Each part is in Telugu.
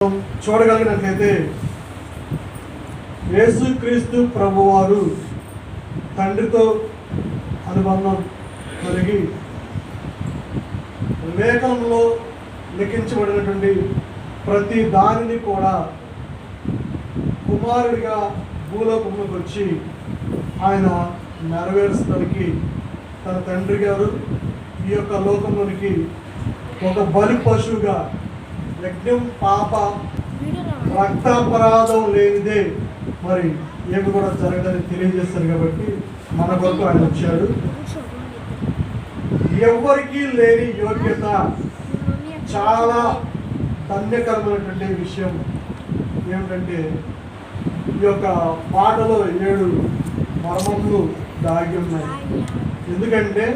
చూడగలిగినట్లయితే యేసుక్రీస్తు ప్రభువారు తండ్రితో అనుబంధం కలిగి లేఖనంలో లిఖించబడినటువంటి ప్రతి దానిని కూడా కుమారుడిగా భూలోకంలోకి వచ్చి ఆయన నెరవేర్చడానికి తన తండ్రి గారు ఈ యొక్క లోకంలోనికి ఒక బలి పశువుగా యజ్ఞం పాప రక్తాపరాధం లేనిదే మరి ఏమి కూడా జరగదని తెలియజేస్తారు. కాబట్టి మన కొరకు ఆయన వచ్చాడు. ఎవరికీ లేని యోగ్యత, చాలా ధన్యకరమైనటువంటి విషయం ఏమిటంటే ఈ యొక్క పాటలో 7 మర్మములు దాగి ఉన్నాయి. ఎందుకంటే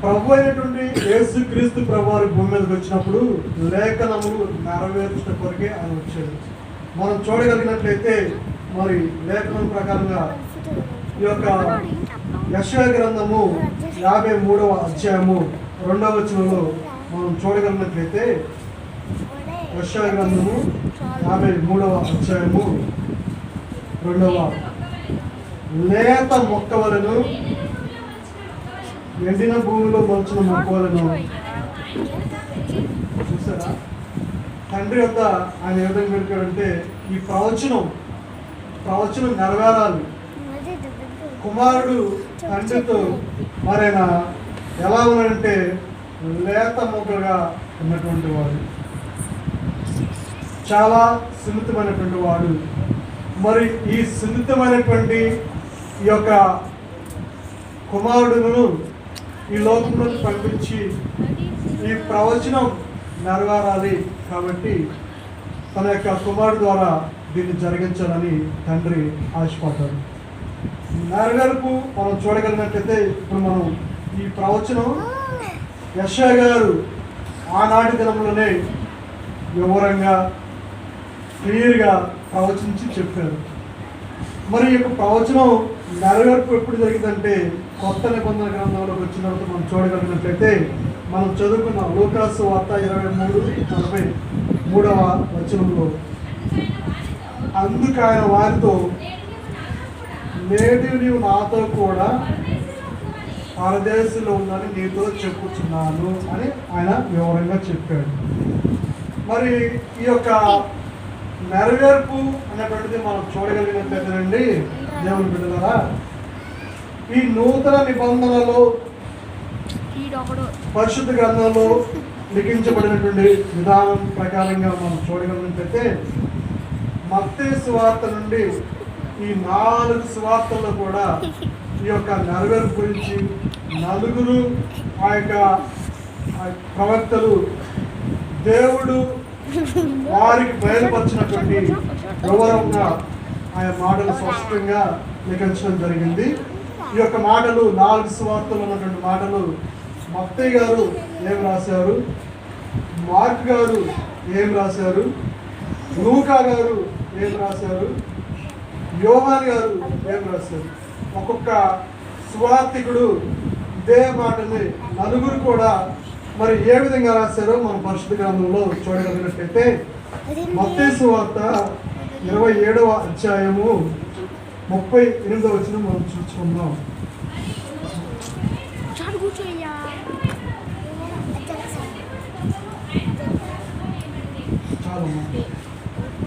ప్రభు అయినటువంటి యేసుక్రీస్తు ప్రభువారి భూమి మీదకి వచ్చినప్పుడు లేఖనములు నెరవేర్చడం కొరకే ఆయన వచ్చాడు. మనం చూడగలిగినట్లయితే మరి లేఖనం ప్రకారంగా ఈ యొక్క యెషయా గ్రంథము 53వ అధ్యాయము 2వ వచనంలో మనం చూడగలిగినట్లయితే యెషయా గ్రంథము 53వ అధ్యాయము 2వ లేత మొక్కవలను ఎండిన భూమిలో మొలిచిన మొక్కలను చూసారా? తండ్రి వద్ద ఆయన ఏ విధంగా పెడతాడంటే ఈ ప్రవచనం నెరవేరాలి. కుమారుడు తండ్రితో మరైన ఎలా ఉన్నాడంటే లేత మొక్కగా ఉన్నటువంటి వాడు, చాలా సున్నితమైనటువంటి వాడు. మరి ఈ సున్నితమైనటువంటి ఈ యొక్క కుమారుడును ఈ లోకంలోకి పంపించి ఈ ప్రవచనం నెరవేరాలి కాబట్టి తన యొక్క కుమారుడు ద్వారా దీన్ని జరిగించాలని తండ్రి ఆశపడ్డాడు. నెరవేర్పు మనం చూడగలిగినట్లయితే ఇప్పుడు మనం ఈ ప్రవచనం యెషయా గారు ఆనాటి దినంలోనే వివరంగా క్లియర్గా ప్రవచించి చెప్పారు. మరి ఈ యొక్క ప్రవచనం నెరవేర్పు ఎప్పుడు జరిగిందంటే కొత్త నిబంధన గ్రంథంలోకి వచ్చినప్పుడు మనం చూడగలిగినట్లయితే మనం చదువుకున్న లూకాసు వార్త 23:43వ వచనంలో అందుకు ఆయన వారితో నేడు నీవు నాతో కూడా పరదేశంలో ఉందని నీతో చెప్పుచున్నాను అని ఆయన వివరంగా చెప్పాడు. మరి ఈ యొక్క నెరవేర్పు అనేటువంటిది మనం చూడగలిగినట్లయితేనండి దేవుని బిడ్డలారా, ఈ నూతన నిబంధనలో పరిశుద్ధ గ్రంథంలో లిఖించబడినటువంటి విధానం ప్రకారంగా మనం చూడగలిగినట్లయితే మత్తయి సువార్త నుండి ఈ 4 సువార్తల్లో కూడా ఈ యొక్క నెరవేర్పు గురించి 4 ఆ యొక్క ప్రవక్తలు దేవుడు వారికి బయలుపరిచినటువంటి వివరంగా ఆయన మాటలు స్పష్టంగా లిఖించడం జరిగింది. ఈ యొక్క మాటలు 4 సువార్తలు ఉన్నటువంటి మాటలు మత్తయి గారు ఏం రాశారు, మార్క్ గారు ఏం రాశారు, లూకా గారు ఏం రాశారు, యోహాను గారు ఏం రాశారు. ఒక్కొక్క సువార్తికుడు ఇదే మాటని 4 కూడా మరి ఏ విధంగా రాశారో మనం పరిశుద్ధ గ్రంథంలో చూడగలిగినట్లయితే మత్తయి సువార్త 27వ అధ్యాయము 38వ వచనం మనం చూసుకుందాం. చాలా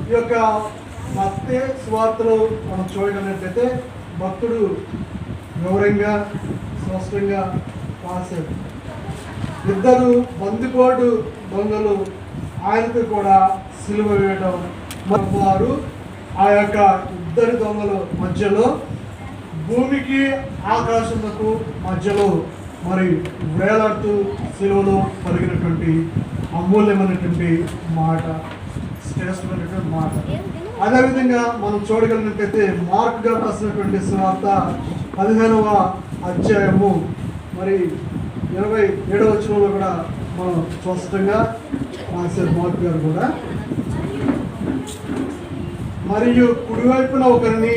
ఈ యొక్క మత్తయి సువార్తలో మనం చూడగలిగినట్లయితే భక్తుడు వివరంగా స్పష్టంగా రాశాడు. 2 బందిపోటు దొంగలు ఆయనతో కూడా సిలువ వేయడం, వారు ఆ యొక్క 2 దొంగల మధ్యలో భూమికి ఆకాశములకు మధ్యలో మరి వేలాడుతూ సిలువలో పలికినటువంటి అమూల్యమైనటువంటి మాట, శ్రేష్టమైనటువంటి మాట. అదేవిధంగా మనం చూడగలిగినట్లయితే మార్క్ గారు రాసినటువంటి సువార్త 15వ అధ్యాయము మరి 27వ వచనంలో కూడా మనం స్పష్టంగా రాశారు మార్క్ గారు కూడా. మరియు కుడివైపున ఒకరిని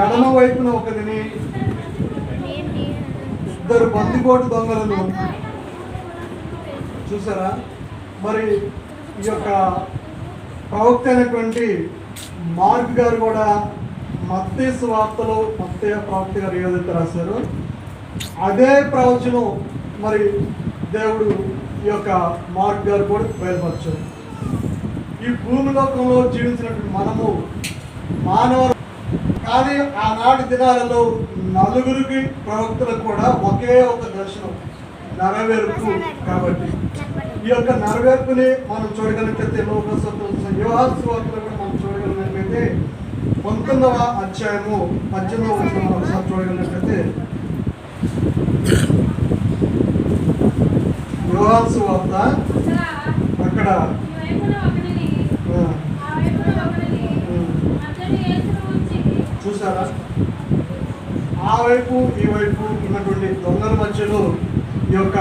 ఎడమ వైపున ఒకరిని 2 బందిపోటు దొంగలను చూసారా. మరి ఈ యొక్క ప్రవక్త అయినటువంటి మార్క్ గారు కూడా మత్తయి సువార్తలో మత్తయి ప్రవక్త గారు ఏదైతే రాశారో అదే ప్రవచనం మరి దేవుడు ఈ యొక్క మార్క్ గారు కూడా బయలుపరచారు. ఈ భూమిలోకంలో జీవించినటువంటి మనము మానవ కానీ ఆనాటి దినాలలో నలుగురికి ప్రవక్తలకు కూడా ఒకే ఒక దర్శనం నెరవేర్పు. కాబట్టి ఈ యొక్క నెరవేర్పుని మనం చూడగలిగితే యోహాను సువార్తలో కూడా మనం చూడగలిగినట్లయితే 19వ అధ్యాయము 18వ వచనం మనం ఒకసారి చూడగలిగినట్లయితే యోహాను సువార్త అక్కడ చూసారా, ఆ వైపు ఈ వైపు ఉన్నటువంటి దొంగల మధ్యలో ఈ యొక్క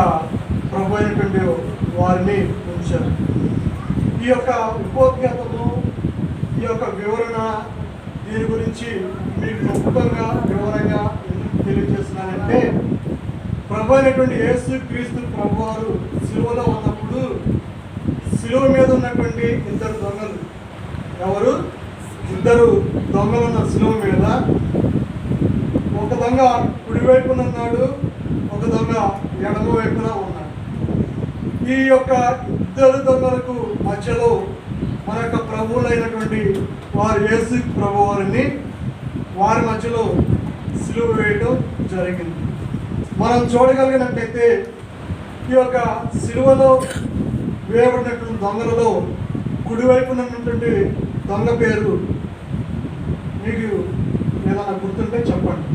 ప్రభు అయినటువంటి వారిని ఉంచారు. ఈ యొక్క ఉపోద్ఘాతము ఈ యొక్క వివరణ దీని గురించి మీకు క్లుప్తంగా వివరంగా తెలియజేస్తున్నానంటే ప్రభు అయినటువంటి యేసు క్రీస్తు ప్రభు వారు సిలువలో ఉన్నప్పుడు సిలువ మీద ఉన్నటువంటి ఇద్దరు దొంగలు, ఎవరు ఇద్దరు దొంగలు ఉన్న సిలువ మీద ఒక దొంగ కుడివైపున ఉన్నాడు, ఒక దొంగ ఎడమ వైపున ఉన్నాడు. ఈ యొక్క ఇద్దరు దొంగలకు మధ్యలో మన యొక్క ప్రభువులైనటువంటి వారు యేసు ప్రభు వారిని వారి మధ్యలో సిలువ వేయడం జరిగింది. మనం చూడగలిగినట్టయితే ఈ యొక్క సిలువలో వేయబడినటువంటి దొంగలలో కుడివైపున ఉన్నటువంటి దొంగ పేరు మీకు ఏదైనా గుర్తుంటే చెప్పండి.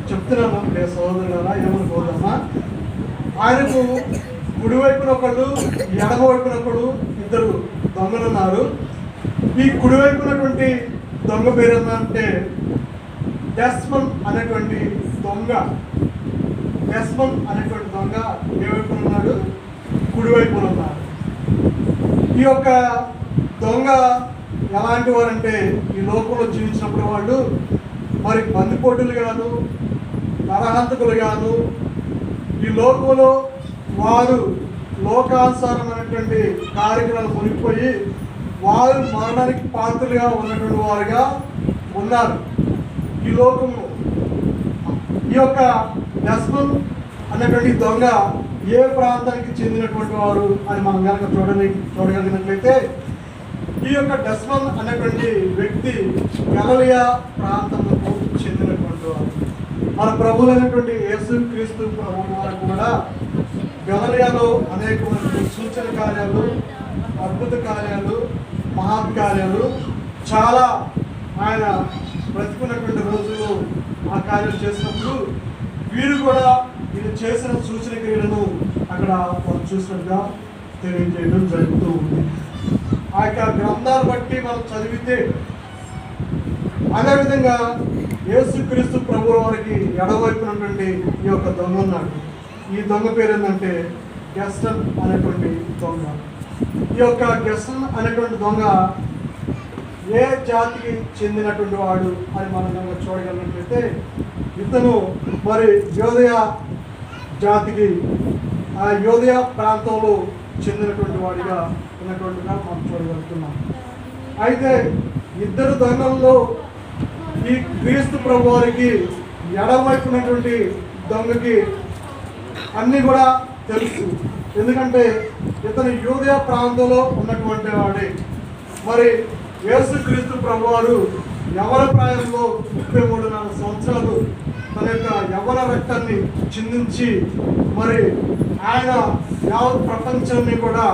చెప్తున్నామా సహోదరులారా, ఏమనుకోదామా? ఆయనకు కుడివైపున ఒకళ్ళు ఎడమ వైపున ఒకళ్ళు ఇద్దరు దొంగలు ఉన్నారు. ఈ కుడివైపునటువంటి దొంగ పేరు ఏంటంటే డెస్మన్ అనేటువంటి దొంగ. డెస్మన్ అనేటువంటి దొంగ ఏ వైపున ఉన్నాడు? కుడివైపున ఉన్నాడు. ఈ యొక్క దొంగ ఎలాంటి వారంటే ఈ లోకంలో జీవించినప్పుడు వాళ్ళు మరి బందిపోటులు గాను నరహంతకులు గాను ఈ లోకంలో వారు లోకానుసారమైనటువంటి కార్యక్రమాలు మునిగిపోయి వారు మరణానికి పాత్రలుగా ఉన్నటువంటి వారుగా ఉన్నారు ఈ లోకంలో. ఈ యొక్క డెస్మన్ అనేటువంటి దొంగ ఏ ప్రాంతానికి చెందినటువంటి వారు అని మనం కనుక చూడగలిగినట్లయితే ఈ యొక్క డెస్మన్ అనేటువంటి వ్యక్తి గలిలయ ప్రాంతములకు చెందినటువంటి వారు. మన ప్రభువులైనటువంటి యేసు క్రీస్తు ప్రభు వారు కూడా గలిలయలో అనేకమైన సూచన కార్యాలు, అద్భుత కార్యాలు, మహత్ కార్యాలు చాలా ఆయన బ్రతికున్నటువంటి రోజుల్లో ఆ కార్యాలు చేసినప్పుడు వీరు కూడా వీరు చేసిన సూచన క్రియలను అక్కడ వాళ్ళు చూసినట్టుగా తెలియజేయడం జరుగుతూ ఉంది. ఆ యొక్క గ్రంథాలు బట్టి మనం చదివితే అదేవిధంగా యేసుక్రీస్తు ప్రభు వారికి ఎడవైపునటువంటి ఈ యొక్క దొంగ ఉన్నాడు. ఈ దొంగ పేరు ఏంటంటే గెస్టన్ అనేటువంటి దొంగ. ఈ యొక్క గెస్టన్ అనేటువంటి దొంగ ఏ జాతికి చెందినటువంటి వాడు అని మనం కనుక చూడగలిగినట్లయితే ఇతను మరి యోదయ జాతికి ఆ యోదయ ప్రాంతంలో చెందినటువంటి వాడిగా ఉన్నటువంటిగా మనం చూడగలుగుతున్నాం. అయితే ఇద్దరు దొంగల్లో ఈ క్రీస్తు ప్రభు వారికి ఎడమవైపునటువంటి దొంగకి అన్నీ కూడా తెలుసు. ఎందుకంటే ఇతను యూదయ ప్రాంతంలో ఉన్నటువంటి వాడే. మరి యేసు క్రీస్తు ప్రభు వారు యవ్వన ప్రాయంలో 33 సంవత్సరాలు తన యొక్క యవ్వన రక్తాన్ని చిందించి మరి ఆయన యావత్ ప్రపంచాన్ని కూడా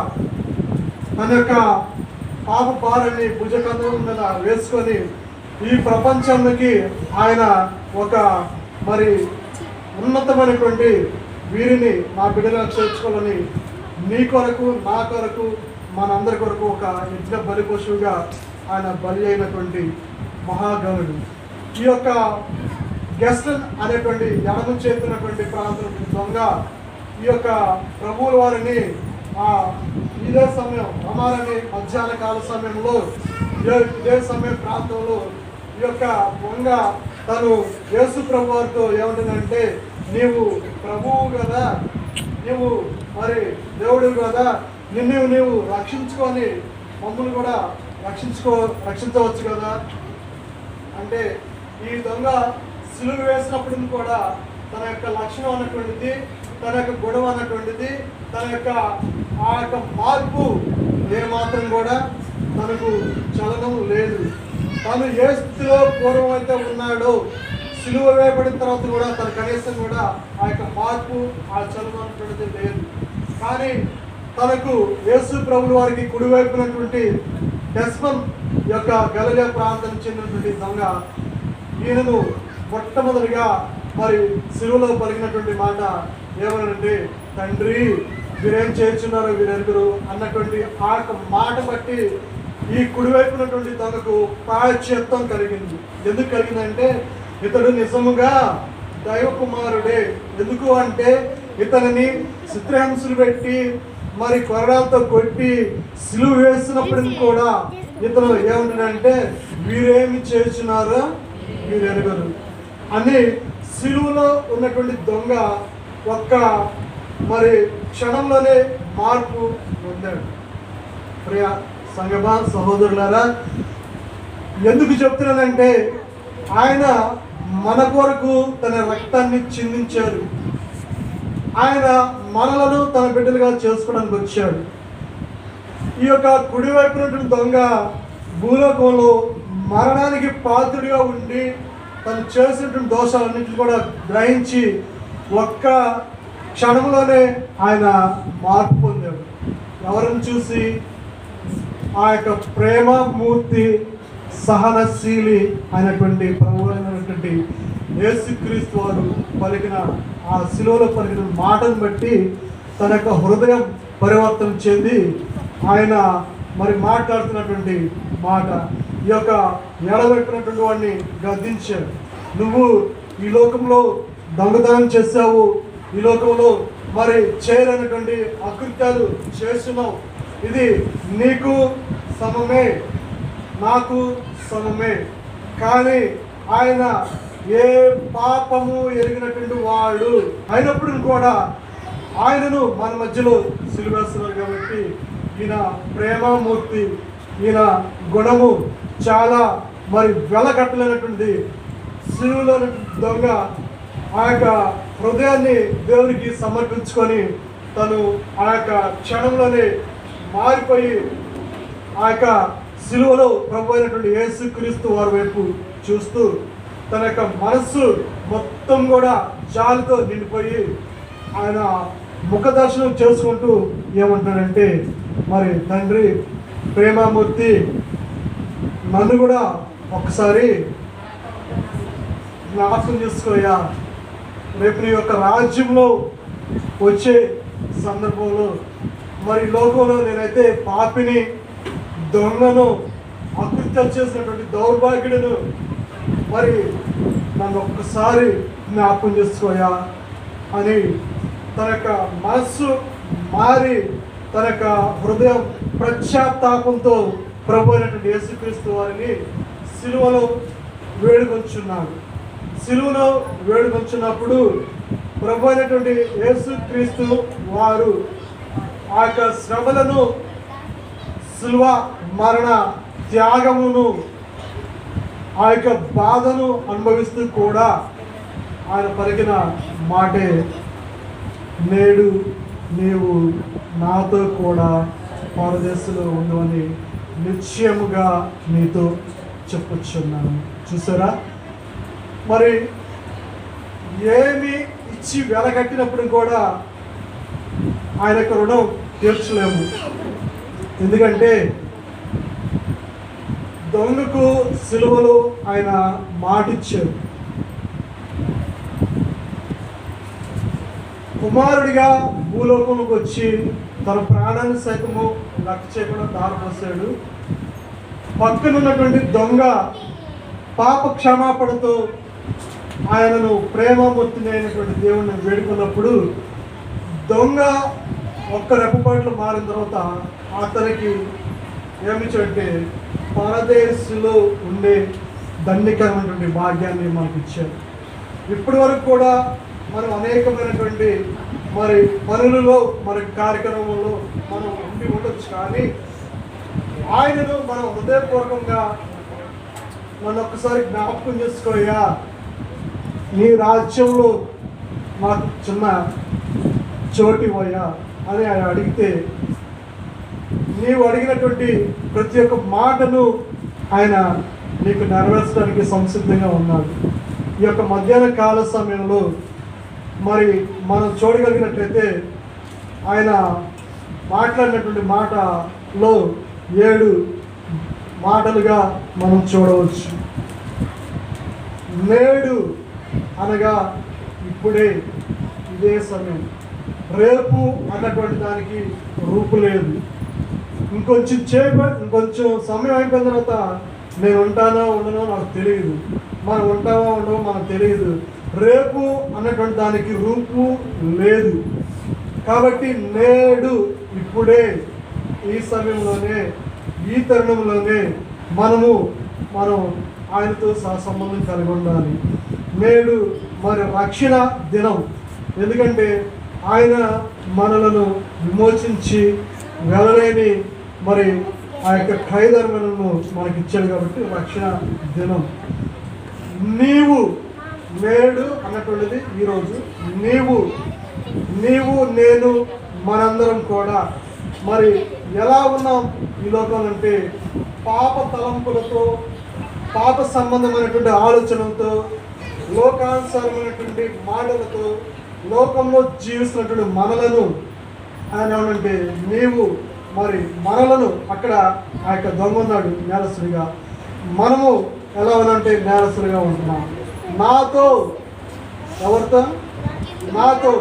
తన యొక్క పాప భారాన్ని భుజకంధం మీద వేసుకొని ఈ ప్రపంచానికి ఆయన ఒక మరి ఉన్నతమైనటువంటి వీరిని నా బిడ్డగా చేర్చుకోవాలని నీ కొరకు నా కొరకు మనందరి కొరకు ఒక యజ్ఞ బలి పశువుగా ఆయన బలి అయినటువంటి మహాగణుడు. ఈ యొక్క గెస్టన్ అనేటువంటి ఎడమ చేతున్నటువంటి ప్రాంతం దొంగ ఈ యొక్క ప్రభువుల వారిని ఇదే సమయం ప్రమాణాన్ని మధ్యాహ్న కాల సమయంలో ఇదే సమయ ప్రాంతంలో ఈ యొక్క దొంగ తను యేసు ప్రభు వారితో ఏమంటుందంటే నీవు ప్రభువు కదా, నీవు మరి దేవుడు కదా, నీవు రక్షించుకొని మమ్మల్ని కూడా రక్షించవచ్చు కదా అంటే, ఈ దొంగ సిలువ వేసినప్పుడు కూడా తన యొక్క లక్షణం అన్నటువంటిది, తన యొక్క గుణం అన్నటువంటిది, తన యొక్క ఆ యొక్క మార్పు ఏమాత్రం కూడా తనకు చలనం లేదు. తను ఏ స్థితిలో పూర్వం అయితే ఉన్నాడో సిలువ వేయబడిన తర్వాత కూడా తన కనీసం కూడా ఆ యొక్క మార్పు, ఆ చలనం అన్నటువంటిది లేదు. కానీ తనకు యేసు ప్రభువు వారికి కుడివైపునటువంటి డెస్మన్ యొక్క గలిలయ ప్రాంతం చెందినటువంటి దొంగ ఈయనను మొట్టమొదటిగా మరి సిలువలో పలికినటువంటి మాట ఏమనంటే, తండ్రి వీరేం చేర్చున్నారో వీరెరుగురు అన్నటువంటి ఆ యొక్క మాట బట్టి ఈ కుడివైపునటువంటి దొంగకు ప్రాయశ్చిత్తం కలిగింది. ఎందుకు కలిగిందంటే, ఇతడు నిజముగా దైవ కుమారుడే. ఎందుకు అంటే, ఇతనిని చిత్రహింసలు పెట్టి మరి కొరడాలతో కొట్టి సిలువ వేసినప్పటికి కూడా ఇతను ఏమంటాడంటే, వీరేమి చేస్తున్నారో వీరెరుగరు అని సిలువలో ఉన్నటువంటి దొంగ ఒక్క మరి క్షణంలోనే మార్పు పొందాడు. ప్రియ సంగమ సహోదరులారా, ఎందుకు చెప్తున్నానంటే, ఆయన మన కొరకు తన రక్తాన్ని చిందించారు. ఆయన మనలను తన బిడ్డలుగా చేసుకోవడానికి వచ్చాడు. ఈ యొక్క కుడివైపునటువంటి దొంగ భూలోకంలో మరణానికి పాత్రుడిగా ఉండి తను చేసినటువంటి దోషాలన్నింటినీ కూడా గ్రహించి ఒక్క క్షణంలోనే ఆయన మార్పు పొందాడు. ఎవరిని చూసి? ఆ యొక్క ప్రేమమూర్తి, సహనశీలి అయినటువంటి ప్రభు అయినటువంటి యేసుక్రీస్తు వారు పలికిన ఆ శిలువలో పలికిన మాటను బట్టి తన యొక్క హృదయం పరివర్తన చెంది ఆయన మరి మాట్లాడుతున్నటువంటి మాట, ఈ యొక్క ఎడబెట్టినటువంటి వాడిని గద్దించాడు. నువ్వు ఈ లోకంలో దొంగతనం చేశావు, ఈ లోకంలో మరి చేయలేనటువంటి అకృత్యాలు చేస్తున్నావు. ఇది నీకు సమమే, నాకు సమమే. కానీ ఆయన ఏ పాపము ఎరిగినటువంటి వాడు అయినప్పుడు కూడా ఆయనను మన మధ్యలో సిలువేస్తున్నారు. కాబట్టి ఈయన ప్రేమమూర్తి, ఈయన గుణము చాలా మరి వెలకట్టలేనటువంటి సిలువలో దొంగ ఆ యొక్క హృదయాన్ని దేవునికి సమర్పించుకొని తను ఆ యొక్క క్షణంలోనే మారిపోయి ఆ యొక్క సిలువలో ప్రభు అయినటువంటి యేసుక్రీస్తు వారి వైపు చూస్తూ తన యొక్క మనస్సు మొత్తం కూడా జాలితో నిండిపోయి ఆయన ముఖ దర్శనం చేసుకుంటూ ఏమంటాడంటే, మరి తండ్రి ప్రేమమూర్తి, నన్ను కూడా ఒకసారి జ్ఞాపకం చేసుకోయా. రేపు నీ యొక్క రాజ్యంలో వచ్చే సందర్భంలో మరి లోకంలో నేనైతే పాపిని, దొంగను, అకృత్యం చేసినటువంటి దౌర్భాగ్యుడును, మరి నన్ను ఒక్కసారి జ్ఞాపకం చేసుకోయా అని తన యొక్క మనస్సు మారి తన యొక్క హృదయం పశ్చాత్తాపంతో ప్రభు అయినటువంటి యేసుక్రీస్తు వారిని సిలువలో వేడుకొంచున్నాడు. సిలువలో వేడుకొంచున్నప్పుడు ప్రభు అయినటువంటి యేసుక్రీస్తు వారు ఆ యొక్క శ్రమలను, సిలువ మరణ త్యాగమును, ఆ యొక్క బాధను అనుభవిస్తూ కూడా ఆయన పలికిన మాటే, నేడు నీవు నాతో కూడా పరదేశంలో ఉండవని నిశ్చయముగా నీతో చెప్పుచున్నాను. చూసారా, మరి ఏమి ఇచ్చి వెలకట్టినప్పుడు కూడా ఆయన యొక్క రుణం తీర్చలేము. ఎందుకంటే దొంగకు సిలువలో ఆయన మాటిచ్చారు. కుమారుడిగా భూలోకంలోకి వచ్చి తన ప్రాణాన్ని సైతము లెక్క చేయకుండా దారిపోసాడు. పక్కనున్నటువంటి దొంగ పాప క్షమాపణతో ఆయనను ప్రేమమూర్తిని అయినటువంటి దేవుణ్ణి వేడుకున్నప్పుడు దొంగ ఒక్క రెప్పపాట్లు మారిన తర్వాత అతనికి ఏమిచ్చంటే పరదేశంలో ఉండే దండికరమైనటువంటి భాగ్యాన్ని మనకు ఇచ్చారు. ఇప్పటి వరకు కూడా మనం అనేకమైనటువంటి మరి పనులలో మరి కార్యక్రమంలో మనం ఉండి ఉండొచ్చు, కానీ ఆయనను మనం హృదయపూర్వకంగా నన్ను ఒక్కసారి జ్ఞాపకం చేసుకోయా, నీ రాజ్యంలో మాకు చిన్న చోటు ఇవ్వయా అని ఆయన అడిగితే, నీవు అడిగినటువంటి ప్రతి ఒక్క మాటను ఆయన నీకు నెరవేర్చడానికి సంసిద్ధంగా ఉన్నాడు. ఈ యొక్క మధ్యాహ్న కాల సమయంలో మరి మనం చూడగలిగినట్లయితే ఆయన మాట్లాడినటువంటి మాటలో 7 మాటలుగా మనం చూడవచ్చు. నేడు అనగా ఇప్పుడే, ఇదే సమయం. రేపు అన్నటువంటి దానికి రూపు లేదు. ఇంకొంచెం సమయం అయిపోయిన తర్వాత నేను ఉంటానో ఉండనో నాకు తెలియదు, మనం ఉంటామో ఉండవో మనకు తెలియదు. రేపు అన్నటువంటి దానికి రూపు లేదు. కాబట్టి నేడు, ఇప్పుడే, ఈ సమయంలోనే, ఈ తరుణంలోనే మనం ఆయనతో సంబంధం కలిగి ఉండాలి. నేడు మరి రక్షణ దినం, ఎందుకంటే ఆయన మనలను విమోచించి వెళ్ళలేని మరి ఆ యొక్క ఖైదర్మలను మనకి ఇచ్చాడు కాబట్టి రక్షణ దినం. నీవు, నేడు అన్నటువంటిది ఈరోజు. నీవు నేను మనందరం కూడా మరి ఎలా ఉన్నాం ఈ లోకంలో అంటే, పాప తలంపులతో, పాప సంబంధమైనటువంటి ఆలోచనలతో, లోకానుసారమైనటువంటి మాటలతో లోకంలో జీవిస్తున్నటువంటి మనలను ఆయన ఏమంటే, నీవు మరి మనలను, అక్కడ ఆ యొక్క దొంగ ఉన్నాడు నేరస్తుడిగా, మనము ఎలా ఉన్నామంటే నేరస్తుడిగా ఉంటున్నాం. నాతో, ఎవరితో? నాతో,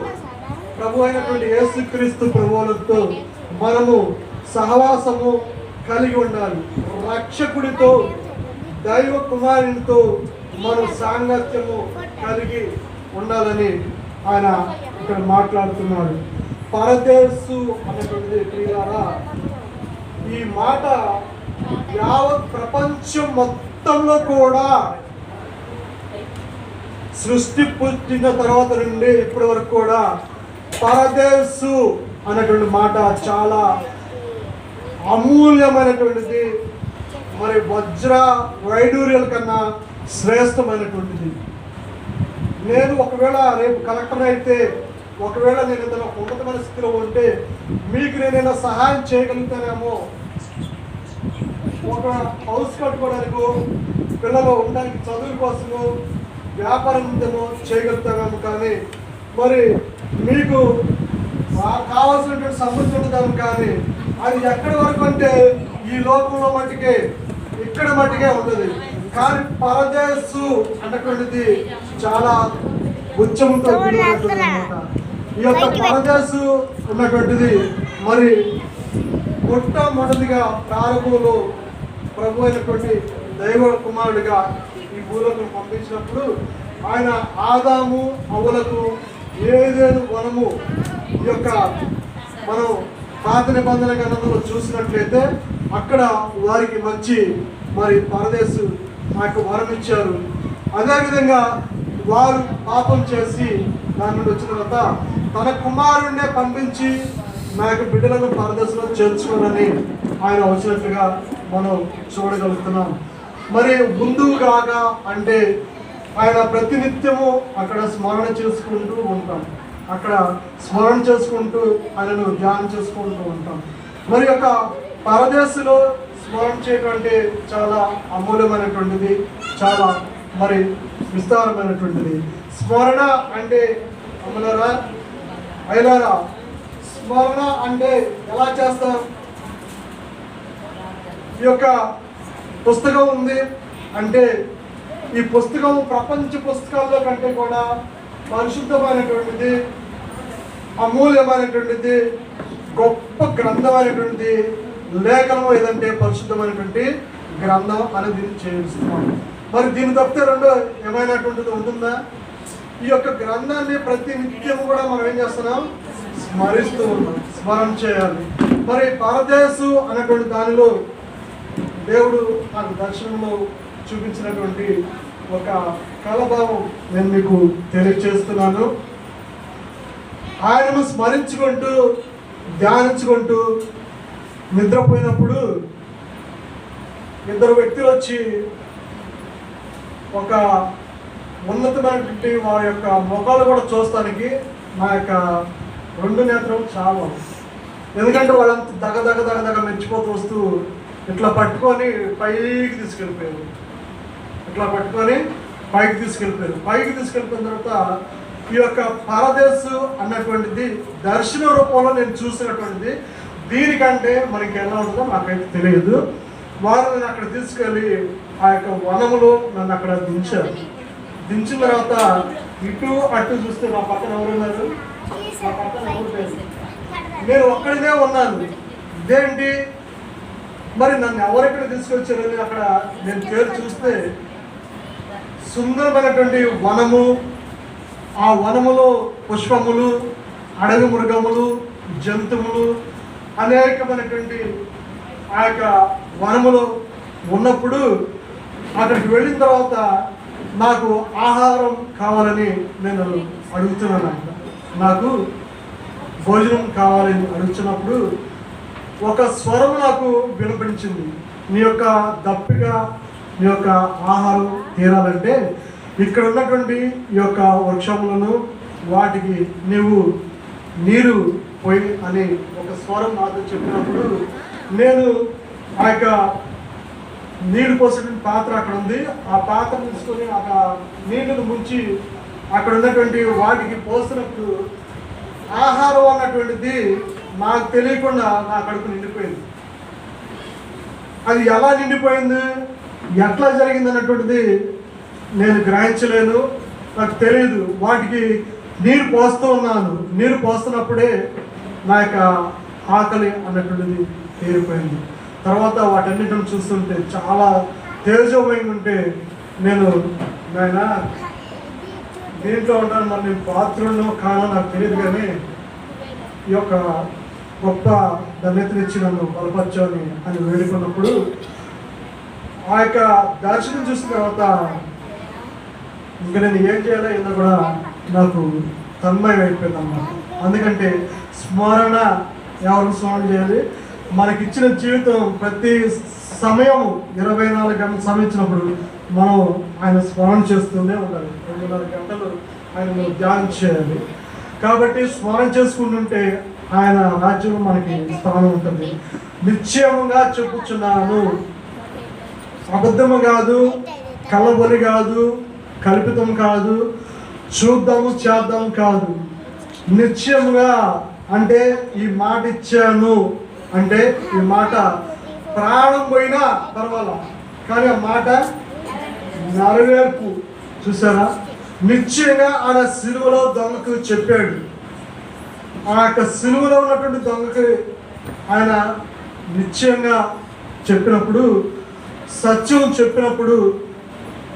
ప్రభు అయినటువంటి యేసుక్రీస్తు ప్రభువులతో మనము సహవాసము కలిగి ఉండాలి. రక్షకుడితో, దైవ కుమారునితో మనం సాంగత్యము కలిగి ఉండాలని ఆయన ఇక్కడ మాట్లాడుతున్నాడు. పరదేశు అనేటువంటిది ప్రియులారా, ఈ మాట యావత్ ప్రపంచం మొత్తంలో కూడా సృష్టి పుట్టిన తర్వాత నుండి ఇప్పటి వరకు కూడా పరదేశు అనేటువంటి మాట చాలా అమూల్యమైనటువంటిది, మరి వజ్ర వైడూర్యాల కన్నా శ్రేష్టమైనటువంటిది. నేను ఒకవేళ రేపు కలెక్టర్ అయితే, ఒకవేళ నేను ఏదైనా ఉన్నతమైన స్థితిలో ఉంటే మీకు నేనైనా సహాయం చేయగలుగుతానేమో, ఒక హౌస్ కట్టుకోవడానికో, పిల్లలు ఉండడానికి చదువు కోసము, వ్యాపారం చేయగలుగుతామేమో, కానీ మరి మీకు కావాల్సినటువంటి సమృద్ధి ఉండదాము. కానీ అది ఎక్కడి వరకు అంటే ఈ లోకంలో మట్టికే, ఇక్కడ మట్టికే ఉంటుంది. కానీ పరదేశు అన్నటువంటిది చాలా ఉచ్చంతో కూడినటువంటి అన్నమాట. ఈ యొక్క పరదేశు ఉన్నటువంటిది మరి మొట్టమొదటిగా ప్రారంభంలో ప్రభు అయినటువంటి దైవ కుమారుడిగా ఈ భూలోకం పంపించినప్పుడు ఆయన ఆదాము అవ్వలకు ఏదేను వనము, ఈ యొక్క మనం పాత నిబంధన గ్రంథంలో చూసినట్లయితే అక్కడ వారికి మంచి మరి పరదేశు ఆ యొక్క వరం ఇచ్చారు. అదేవిధంగా వారు పాపం చేసి దాని నుండి వచ్చిన తర్వాత తన కుమారుడినే పంపించి నా యొక్క బిడ్డలను పరదేశంలో చేర్చుకోనని ఆయన వచ్చినట్లుగా మనం చూడగలుగుతున్నాం. మరి ముందుగాగా అంటే ఆయన ప్రతినిత్యము అక్కడ స్మరణ చేసుకుంటూ ఉంటాం, అక్కడ స్మరణ చేసుకుంటూ ఆయనను ధ్యానం చేసుకుంటూ ఉంటాం. మరి యొక్క పరదేశంలో స్మరణ చేయడం అంటే చాలా అమూల్యమైనటువంటిది, చాలా మరి విస్తారమైనటువంటిది. స్మరణ అంటే అమలరా అయిలారా, స్మరణ అంటే ఎలా చేస్తాం? ఈ యొక్క పుస్తకం ఉంది అంటే ఈ పుస్తకం ప్రపంచ పుస్తకాల్లో కంటే కూడా పరిశుద్ధమైనటువంటిది, అమూల్యమైనటువంటిది, గొప్ప గ్రంథమైనటువంటిది లేఖనం ఏదంటే పరిశుద్ధమైనటువంటి గ్రంథం అనేది దీన్ని చేస్తున్నాం. మరి దీన్ని తప్పితే రెండో ఏమైనటువంటిది ఉంటుందా? ఈ యొక్క గ్రంథాన్ని ప్రతి నిత్యము కూడా మనం ఏం చేస్తున్నాం? స్మరిస్తూ ఉన్నాం, స్మరణ చేయాలి. మరి పరదేశు అనేటువంటి దానిలో దేవుడు నాకు దర్శనంలో చూపించినటువంటి ఒక కళాభావం నేను మీకు తెలియజేస్తున్నాను. ఆయనను స్మరించుకుంటూ ధ్యానించుకుంటూ నిద్రపోయినప్పుడు ఇద్దరు వ్యక్తులు వచ్చి ఒక ఉన్నతమైనటువంటి వారి యొక్క ముఖాలు కూడా చూస్తానికి నా యొక్క 2 నేత్రం చాలా, ఎందుకంటే వాళ్ళంతా దగ మెచ్చిపోతూ వస్తూ ఇట్లా పట్టుకొని పైకి తీసుకెళ్ళిపోయారు. పైకి తీసుకెళ్ళిపోయిన తర్వాత ఈ యొక్క పరదేశు అన్నటువంటిది దర్శన రూపంలో నేను చూసినటువంటిది. దీనికంటే మనకి ఎలా ఉంటుందో నాకైతే తెలియదు. వారు నన్ను అక్కడ తీసుకెళ్ళి ఆ యొక్క వనములో నన్ను అక్కడ దించారు. దించిన తర్వాత ఇటు అటు చూస్తే నా పక్కన ఎవరున్నారు? నా పక్కన ఎవరు లేదు. నేను ఒక్కడినే ఉన్నాను. ఇదేంటి మరి నన్ను ఎవరెక్కడ తీసుకొచ్చారని అక్కడ నేను పేరు చూస్తే సుందరమైనటువంటి వనము, ఆ వనములో పుష్పములు, అడవి మృగములు, జంతువులు అనేకమైనటువంటి ఆ యొక్క వనములో ఉన్నప్పుడు అక్కడికి వెళ్ళిన తర్వాత నాకు ఆహారం కావాలని నేను అడుగుతున్నాను. నాకు భోజనం కావాలని అడుగుతున్నప్పుడు ఒక స్వరం నాకు వినిపించింది. నీ యొక్క దప్పిక, నీ యొక్క ఆహారం తీరాలంటే ఇక్కడ ఉన్నటువంటి ఈ యొక్క వృక్షములను వాటికి నీవు నీరు పోయి అని ఒక స్వరం నాతో చెప్పినప్పుడు నేను ఆ యొక్క నీరు పోసేటువంటి పాత్ర అక్కడ ఉంది. ఆ పాత్ర తీసుకొని ఆ నీళ్లను ముంచి అక్కడ ఉన్నటువంటి వాటికి పోసినప్పుడు ఆహారం అన్నటువంటిది నాకు తెలియకుండా నా కడుపు నిండిపోయింది. అది ఎలా నిండిపోయింది, ఎట్లా జరిగింది అన్నటువంటిది నేను గ్రహించలేను, నాకు తెలియదు. వాటికి నీరు పోస్తూ ఉన్నాను. నీరు పోస్తున్నప్పుడే నా యొక్క ఆకలి అన్నటువంటిది తీరిపోయింది. తర్వాత వాటన్నిటిని చూస్తుంటే చాలా తేజోమయంగా ఉంటే నేను నాయన దీంట్లో ఉంటాను, మరి నేను పాత్రను కానో నాకు తెలియదు, కానీ ఈ యొక్క గొప్ప ధన్యతనిచ్చి నన్ను బలపరచని అని వేడుకున్నప్పుడు ఆ యొక్క దర్శనం చూసిన తర్వాత ఇంకా నేను ఏం చేయాలో ఏదో కూడా నాకు తన్మయం అయిపోయిందన్నమాట. అందుకంటే స్మరణ ఎవరు స్మరణ చేయాలి? మనకిచ్చిన జీవితం ప్రతి సమయం 24 గంటలు సమయించినప్పుడు మనం ఆయన స్మరణ చేస్తూనే ఉండాలి. 2.5 గంటలు ఆయన ధ్యానం చేయాలి. కాబట్టి స్మరణ చేసుకుంటుంటే ఆయన రాజ్యం మనకి స్థానం ఉంటుంది. నిశ్చయముగా చెప్పుచున్నాను, అబద్ధము కాదు, కలబొలి కాదు, కల్పితం కాదు, చూద్దాము చేద్దాం కాదు, నిశ్చయముగా అంటే ఈ మాట ఇచ్చాను అంటే ఈ మాట ప్రాణం పోయినా పర్వాలా, కానీ ఆ మాట నెరవేర్పు. చూసారా, నిశ్చయంగా ఆయన సిలువలో దొంగకు చెప్పాడు. ఆ యొక్క సిలువలో ఉన్నటువంటి దొంగకి ఆయన నిశ్చయంగా చెప్పినప్పుడు, సత్యం చెప్పినప్పుడు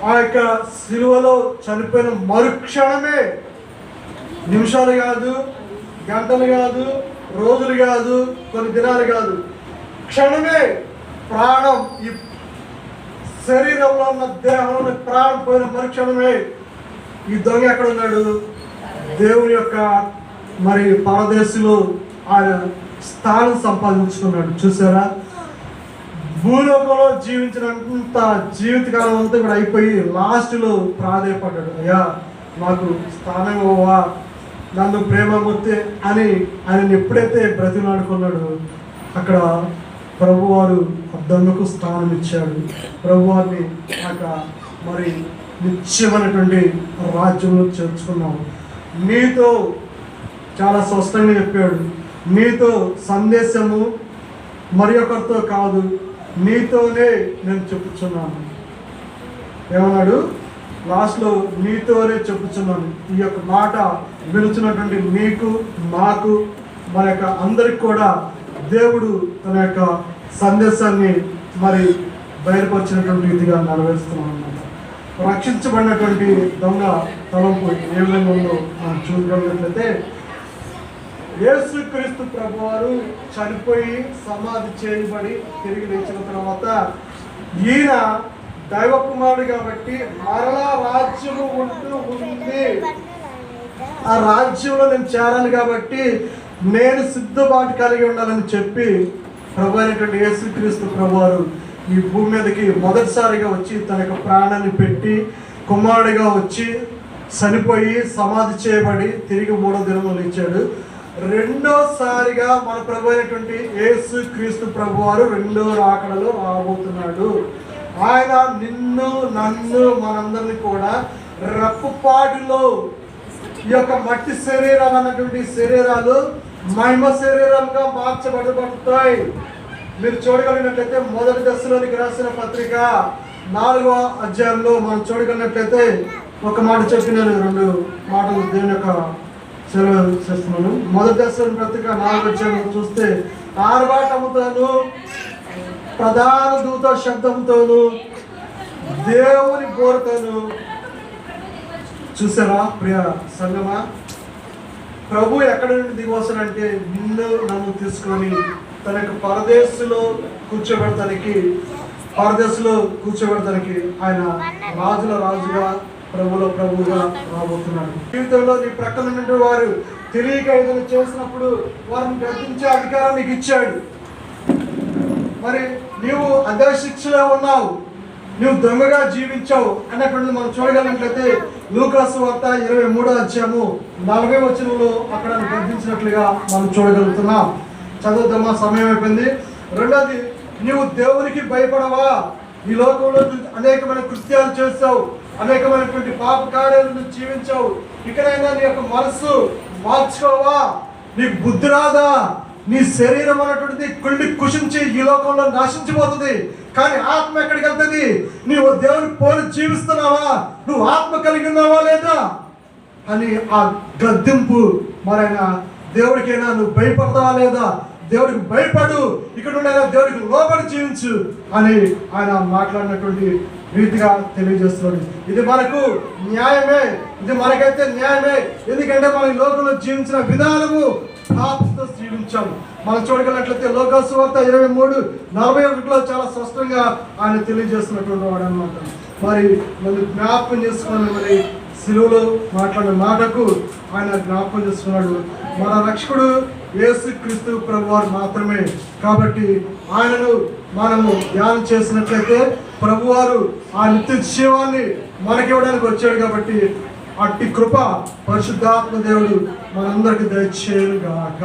ఆ యొక్క సిలువలో చనిపోయిన మరుక్షణమే, నిమిషాలు కాదు, గంటలు కాదు, రోజులు కాదు, కొన్ని దినాలు కాదు, క్షణమే ప్రాణం, ఈ శరీరంలో ఉన్న దేహంలో ప్రాణం పోయిన మరుక్షణమే ఈ దొంగ ఎక్కడ ఉన్నాడు? దేవుని యొక్క మరి పరదేశంలో ఆయన స్థానం సంపాదించుకున్నాడు. చూసారా, భూలోకంలో జీవించినంత జీవితకాలం అంతా కూడా అయిపోయి లాస్ట్లో ప్రాధేయపడ్డాడు, అయ్యా నాకు స్థానం ఇవ్వవా, నన్ను ప్రేమమూర్తి అని ఆయన ఎప్పుడైతే బ్రతిమాడుకున్నాడు, అక్కడ ప్రభువారు దొంగకు స్థానం ఇచ్చాడు. ప్రభువారిని మరి నిత్యమైనటువంటి రాజ్యంలో చేర్చుకున్నాము. నీతో చాలా స్పష్టంగా చెప్పాడు, నీతో సందేశము మరి ఒకరితో కాదు, నీతోనే నేను చెప్పుచున్నాను. ఏమన్నాడు లాస్ట్లో? నీతోనే చెప్పుచున్నాను. ఈ యొక్క మాట వినుచున్నటువంటి మీకు, మాకు, మన యొక్క అందరికి కూడా దేవుడు తన యొక్క సందేశాన్ని మరి బయలుపరిచినటువంటి రీతిగా నెరవేరుస్తున్నాం అన్నమాట. రక్షించబడినటువంటి దొంగ తలంపు ఏ విధంగా ఉందో మనం చూడగలిగినట్లయితే, యేసుక్రీస్తు ప్రభువారు చనిపోయి సమాధి చేయబడి తిరిగి లేచిన తర్వాత ఈయన దైవ కుమారుడు కాబట్టి మరలా రాజ్యము ఉంటూ ఉంది. ఆ రాజ్యంలో నేను చేరాలి కాబట్టి నేను సిద్ధపాటు కలిగి ఉండాలని చెప్పి ప్రభు అయినటువంటి యేసుక్రీస్తు ప్రభువారు ఈ భూమి మీదకి మొదటిసారిగా వచ్చి తన యొక్క ప్రాణాన్ని పెట్టి కుమారుడిగా వచ్చి చనిపోయి సమాధి చేయబడి తిరిగి 3వ దినమున లేచాడు. రెండోసారిగా మన ప్రభు అయినటువంటి యేసుక్రీస్తు ప్రభువారు రెండో రాకడలో రాబోతున్నాడు. ఆయన నిన్ను నన్ను మనందరినీ కూడా రెప్పపాటులో ఈ యొక్క మట్టి శరీరం అన్నటువంటి శరీరాలు మహిమ శరీరంగా మార్చబడబడతాయి. మీరు చూడగలిగినట్లయితే 1 దశలోనికి రాసిన పత్రిక 4వ అధ్యాయంలో మనం చూడగలిగినట్లయితే ఒక మాట చెప్పి నేను 2 మాటలు దేవుని యొక్క సెలవు చేస్తున్నాను. 1 దశలోని పత్రిక 4వ అధ్యాయంలో చూస్తే ఆర్భాటముతోను ప్రధాన దూత శబ్దంతోను దేవుని బోరుతోను, చూసారా ప్రియ సంగమా, ప్రభు ఎక్కడ నుండి దిగొస్తాడంటే నిన్ను నన్ను తీసుకొని తన యొక్క పరదేశంలో కూర్చోబెడతానికి ఆయన రాజుల రాజుగా ప్రభులో ప్రభుగా రాబోతున్నాడు. జీవితంలో నీ ప్రక్కన ఉన్నటువంటి వారు తెలియక ఏదైనా చేసినప్పుడు వారిని గద్దించే అధికారం నీకు ఇచ్చాడు. మరి నీవు అదే శిక్షలో ఉన్నావు, నువ్వు దొంగగా జీవించావు అన్నటువంటిది మనం చూడగలిగినట్లయితే లూకాసు వార్త 23వ అధ్యాయము 40వ వచనంలో అక్కడ గద్దించినట్లుగా మనం చూడగలుగుతున్నాం. చదువుతామా? సమయం అయిపోయింది. రెండోది, నీవు దేవునికి భయపడవా? ఈ లోకంలో అనేకమైన కృత్యాలు చేస్తావు, అనేకమైనటువంటి పాప కార్యాలను జీవించావు. ఇక్కడైనా నీ యొక్క మనస్సు మార్చుకోవా? నీకు బుద్ధి రాదా? నీ శరీరం అన్నటువంటిది కుళ్ళి కుషించి ఈ లోకంలో నాశించిపోతుంది, కానీ ఆత్మ ఎక్కడికి వెళ్తుంది? నీవు దేవుని పోలి జీవిస్తున్నావా? నువ్వు ఆత్మ కలిగి ఉన్నావా లేదా అని ఆ గద్దింపు. మరైనా దేవుడికైనా నువ్వు భయపడతావా లేదా? దేవుడికి భయపడు, ఇక్కడ ఉండైనా దేవుడికి లోబడి జీవించు అని ఆయన మాట్లాడినటువంటి రీతిగా తెలియజేస్తున్నాడు. ఇది మనకు న్యాయమే, ఇది మనకైతే న్యాయమే. ఎందుకంటే మన లోకంలో జీవించిన విధానము పాపంతో జీవించాము. మనం చూడగలిగినట్లయితే లోకాసు వార్త 23:41లో చాలా స్పష్టంగా ఆయన తెలియజేస్తున్నటువంటి వాడు అనమాట. మరి మనం జ్ఞాపకం చేసుకుని మరి సిలువలో మాట్లాడిన మాటకు ఆయన జ్ఞాపకం చేసుకున్నాడు. మన రక్షకుడు యేసుక్రీస్తు ప్రభువారు మాత్రమే. కాబట్టి ఆయనను మనము ధ్యానం చేసినట్లయితే ప్రభువారు ఆ నిత్య జీవాన్ని మనకివ్వడానికి వచ్చాడు. కాబట్టి అట్టి కృప పరిశుద్ధాత్మ దేవుడు మనందరికీ దయచేయుగాక.